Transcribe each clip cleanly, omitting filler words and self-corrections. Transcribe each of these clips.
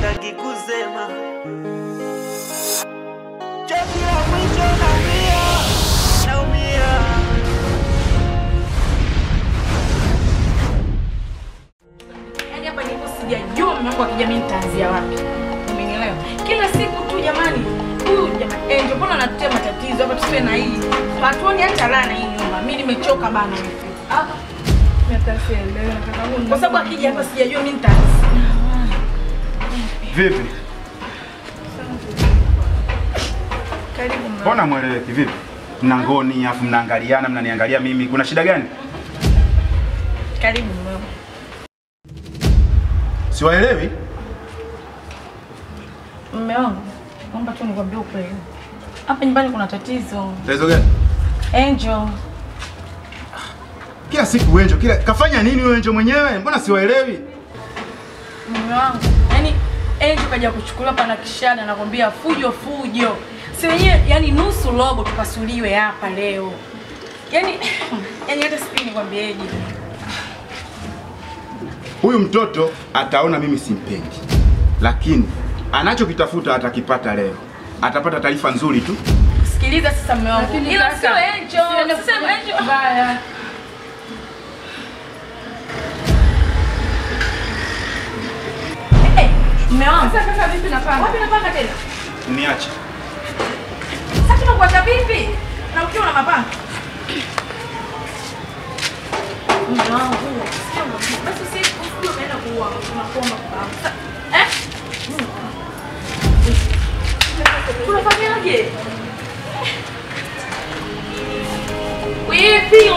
sitaki kusema. Chozi la mwisho naumia. Yaani hapa nilipo sijajua mume wangu akija mimi nitaanzia wapi. Umenielewa? Kila siku tu jamani. Huyu jamani Angel mbona anatutia matatizo hapa tusiwe na hii. Hatuoni hata raha na hii nyumba. Mimi nimechoka bana hivi. Hapa natasielewa nataka huyu. Kwa sababu akija hapa sijajua mimi nitaanzia. Vipi? Karibu mama. Mbona mweleweki vipi? Mnangoni afu mnaangaliana mnaniangalia mimi. Kuna shida gani? Karibu mama. Siwaelewi? Mume wangu, naomba tu nikwambie ukweli. Hapa nyumbani kuna tatizo. Tatizo gani? Angel. Kila siku Angel, kila kafanya nini wewe Angel mwenyewe? Mbona siwaelewi? Mume wangu, yani Angel kaja kuchukuliwa pana kishada nakwambia fujo. Si wenyewe yani nusu robo tukasuliwe hapa leo. Yani hata sipi nikwambieje. Huyu mtoto ataona mimi simpendi. Lakini anachokitafuta atakipata leo. Atapata taarifa nzuri tu. Sikiliza sasa mume wangu. Ila sio Angel. Sema Angel baya. Mume wangu. Sasa vipi napanga? Wapi napanga tena? Niache. Sasa tunakuacha vipi? Na ukiwa na mapanga. Mume wangu. Basi sisi kufuga unaenda kuua. Tunakuomba kwa. Tunafanyaje? Wipi?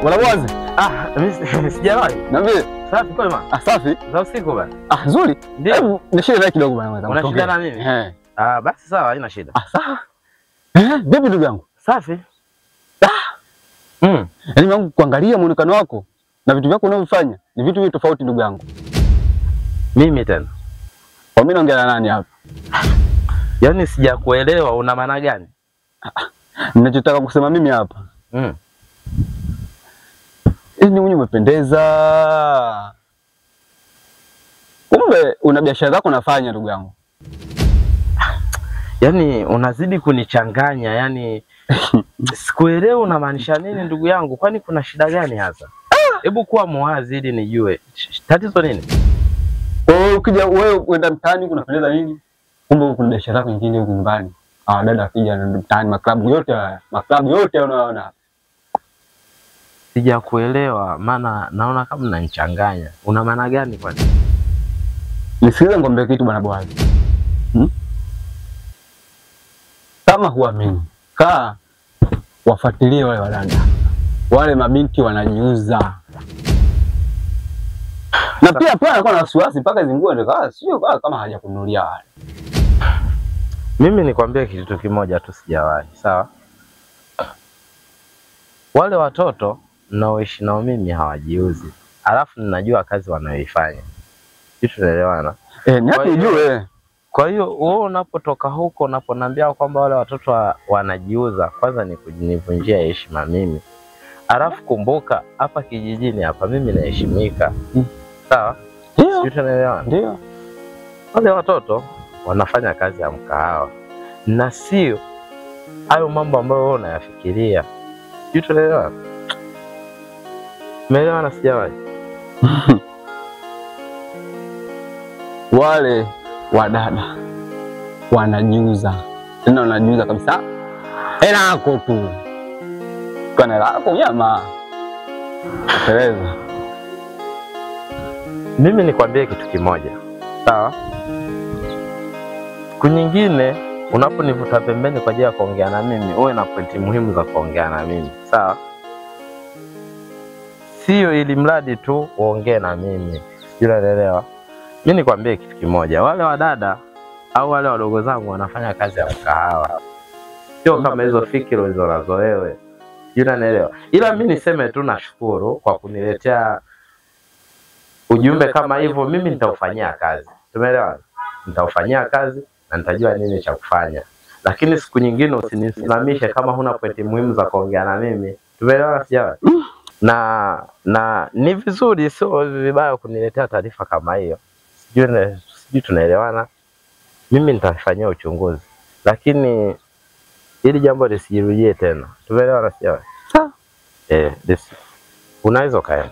Wala wazi. Mimi sijawahi. Niambie. Safi kwema? Safi. Za usiku bana. Nzuri. Ndio. Ni shida kidogo bana. Una shida na mimi? Basi sawa, haina shida. Sawa. Vipi ndugu yangu? Safi. Yaani wangu kuangalia muonekano wako na vitu vyako unavyofanya ni vitu tofauti ndugu yangu. Mimi tena. Kwa mimi naongea na nani hapa? Yaani sijakuelewa una maana gani? Ninachotaka kusema mimi hapa. Yaani wewe umependeza. Kumbe una biashara zako unafanya ndugu yangu. Yaani unazidi kunichanganya, yani sikuelewi unamaanisha nini ndugu yangu, kwani kuna shida gani hasa? Hebu kuwa muwazi ili nijue. Tatizo nini? Ukija wewe kwenda mtaani kunapendeza nini? Kumbe kuna biashara zako nyingine huko nyumbani. Dada akija na mtaani maklabu yote unaona. Sijakuelewa, maana naona kama unanichanganya. Una maana gani kwani? Nisikilize ngombe kitu bwana Bwazi. Kama huamini, wafuatilie wale wadada. Wale mabinti wanajiuza. Na pia anakuwa na wasiwasi mpaka zingue ndio sio kama hajakununulia wale. Mimi nikwambie kitu kimoja tu sijawahi, sawa? Wale watoto naoishi nao mimi hawajiuzi. Alafu ninajua kazi wanayoifanya. Kitu tunaelewana? Niache ujue. Kwa hiyo wewe unapotoka huko unaponiambia kwamba wale watoto wanajiuza, kwanza ni kunivunjia heshima mimi. Alafu kumbuka hapa kijijini hapa mimi naheshimika. Sawa? Ndio. Tunaelewana? Ndio. Wale watoto wanafanya kazi ya mkahawa. Na sio hayo mambo ambayo wewe unayafikiria. Tunaelewana? Umeelewana sijawahi? Wale wadada wanajiuza. Tena wanajiuza kabisa. Hela yako tu. Kwa hela yako nyama. Tereza. Mimi nikwambie kitu kimoja. Sawa? siku nyingine unaponivuta pembeni kwa ajili ya kuongea na mimi, uwe na pointi muhimu za kuongea na mimi. Sawa? Sio ili mradi tu uongee na mimi. Unaelewa? Mimi nikwambie kitu kimoja. Wale wadada au wale wadogo zangu wanafanya kazi ya mkahawa. Sio kama hizo fikira hizo nazo wewe. Unaelewa? Ila mimi niseme tu nashukuru kwa kuniletea ujumbe kama hivyo. Mimi nitaufanyia kazi. Tumeelewa? Nitaufanyia kazi na nitajua nini cha kufanya. Lakini siku nyingine usinisimamishe kama huna pointi muhimu za kuongea na mimi. Tumeelewa sio? Na ni vizuri, sio vibaya kuniletea taarifa kama hiyo. Sijui tunaelewana. Mimi nitafanyia uchunguzi. Lakini hili jambo lisijirudie tena. Tumeelewana sio? Sawa. Unaweza kaenda.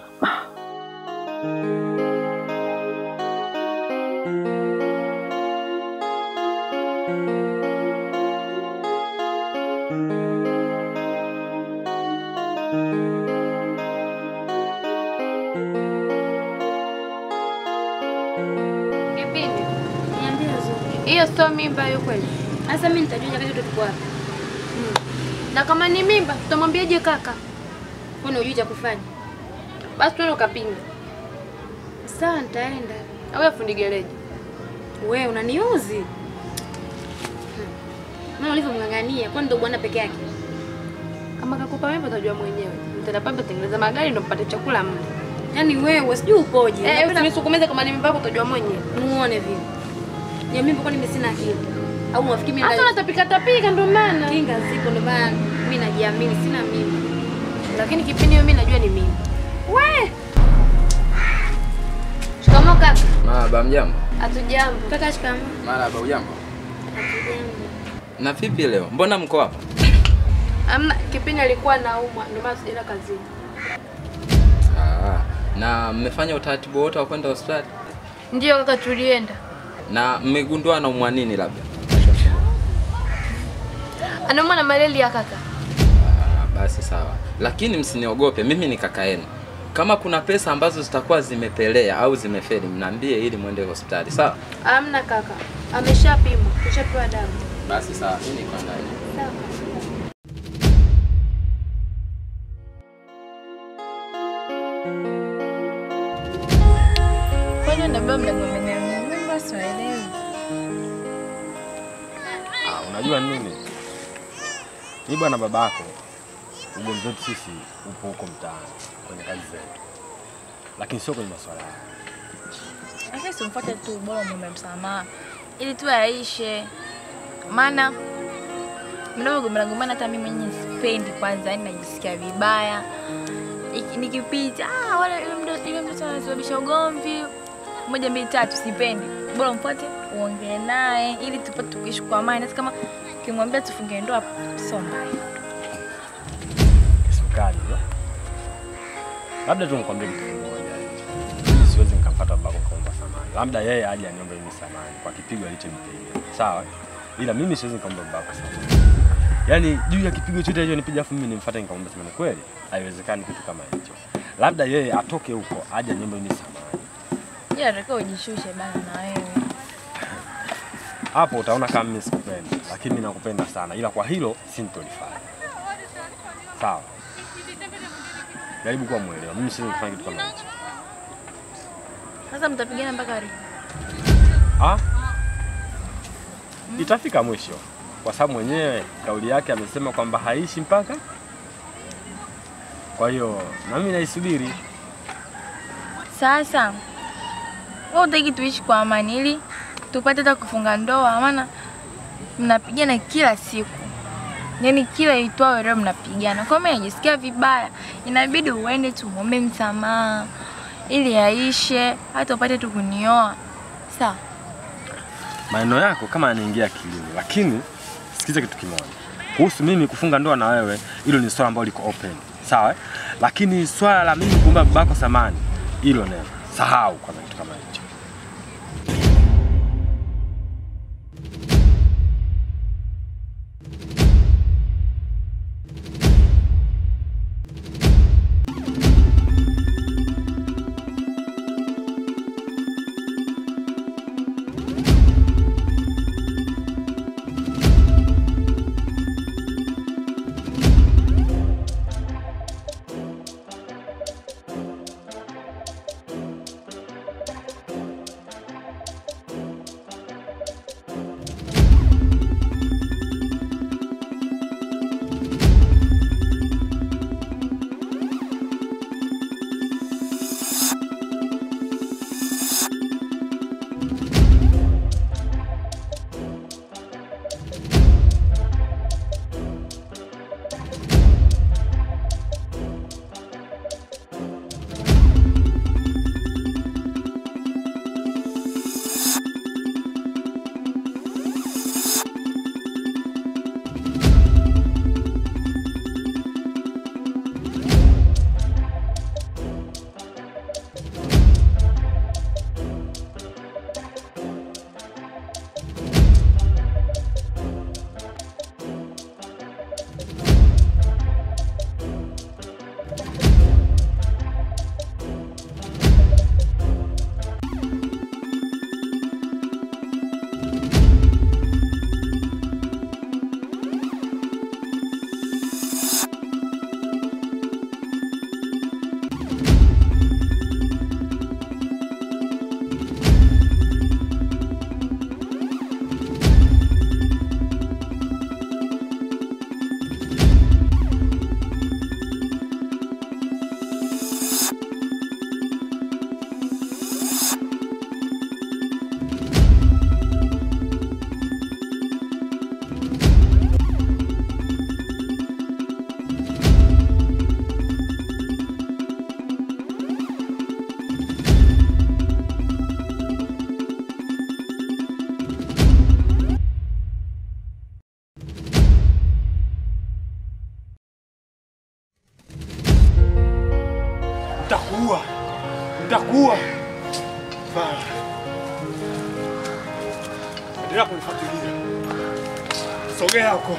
Hiyo sio mimba hiyo kweli? Sasa mimi nitajua wakati tuko wapi. Na kama ni mimba, tutamwambiaje kaka? Kwani hujui cha kufanya? Basi tuende ukapinga. Sawa, nitaenda. Au fundi gereji. Wewe unaniuzi. Mama ulivyomngangania, kwani ndo bwana peke yake? Kama kakupa mimba utajua mwenyewe. Mtenda pamba tengeneza magari ndo mpate chakula mle. Yaani wewe sijui upoje. Usinisukumeze kama ni mimba yako utajua mwenyewe. Muone vile. Ya mimba kwani mimi sina akili. Au unafikiri mimi hata natapika ndo maana. Kinga ziko ndo maana mimi najiamini sina mimba. Lakini kipindi mimi najua ni mimba. We! Shikamoo kaka. Marahaba, mjambo? Hatujambo. Kaka shikamoo. Marahaba, ujambo? Hatujambo. Na vipi leo? Mbona mko hapa? Amna, kipindi alikuwa naumwa ndio maana sijaenda kazini. Na mmefanya utaratibu wote wa kwenda hospitali? Ndio kaka, tulienda. Na mmegundua anaumwa nini labda? Anaumwa na malaria kaka. Basi sawa. Lakini msiniogope, mimi ni kaka yenu. Kama kuna pesa ambazo zitakuwa zimepelea au zimefeli, mnaambie ili muende hospitali, sawa? Amna kaka. Ameshapimwa, tushapewa dawa. Basi sawa, mimi niko ndani. Sawa. Kwani ndio mnagombania mimi basi waelewe. Unajua nini? Ni bwana babako. Ugomvi wetu sisi upo huko mtaani kwenye kazi zetu. Lakini sio kwenye masuala yako. Sasa simfuate tu, bora muombe msamaha ili tu aishe. Maana mnagombana hata mimi mwenyewe sipendi kwanza, yani najisikia vibaya. Nikipita wala ile mtu anasababisha ugomvi 1 2 3 sipendi. Bora mfuate uongee naye ili tupate kuishi kwa amani. Hata kama kimwambia tufunge ndoa sio mbaya. Sukari hiyo. Labda tu nikwambie kitu kimoja. Mimi siwezi nikamfuata babako kaomba samahani. Labda yeye aje aniombe mimi samahani kwa kipigo alichonipiga. Sawa? Ila mimi siwezi nikamwomba babako samahani. Yaani juu ya kipigo chote alichonipiga afu mimi nimfuate nikamwomba samahani kweli? Haiwezekani kitu kama hicho. Labda yeye atoke huko aje aniombe mimi samahani. Yeye anataka ujishushe bana na wewe. Hapo utaona kama mimi sikupendi, lakini mimi nakupenda sana. Ila kwa hilo sintolifanya. Sawa? Jaribu kuwa muelewa. Mimi siwezi kufanya kitu kama hicho. Sasa mtapigana mpaka lini? Itafika mwisho. Kwa sababu mwenyewe kauli yake amesema kwamba haishi mpaka. Kwa hiyo na mimi naisubiri. Sasa wewe unataka tuishi kwa amani ili tupate hata kufunga ndoa, maana mnapigana kila siku. Yaani kila itwao leo mnapigana. Kwa mimi najisikia vibaya. Inabidi uende tumuombe msamaha ili aishe hata upate tu kunioa. Sawa? Maneno yako kama yanaingia akilini, lakini sikiza kitu kimoja. Kuhusu mimi kufunga ndoa na wewe, hilo ni swala ambalo liko open. Sawa? Lakini swala la mimi kuomba babako samahani, hilo neno sahau kwa kitu kama hicho. Endelea kunifuatilia. Sogea huko.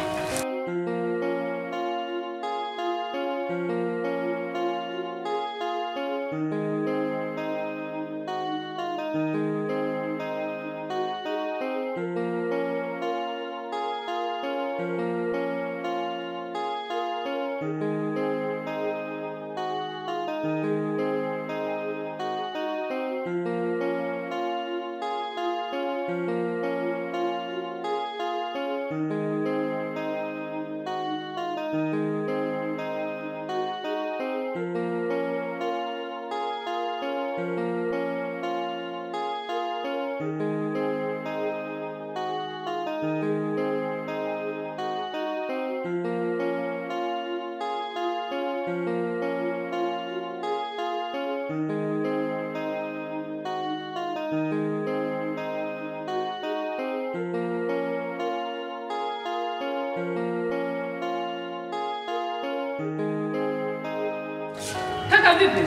Kaka vipi?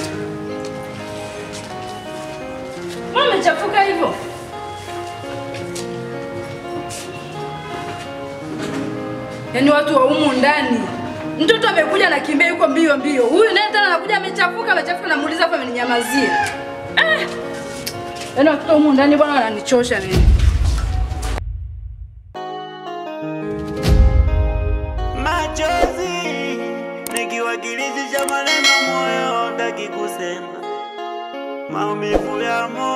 Mbona umechafuka hivyo? Yaani watu wa humu ndani. Mtoto amekuja na kimbia yuko mbio mbio. Huyu naye tena anakuja amechafuka namuuliza hapo ameninyamazia. Yaani watu wa humu ndani bwana wananichosha mimi. Machozi nikiwakilisha maneno moyo ndaki kusema maumivu ya moyo.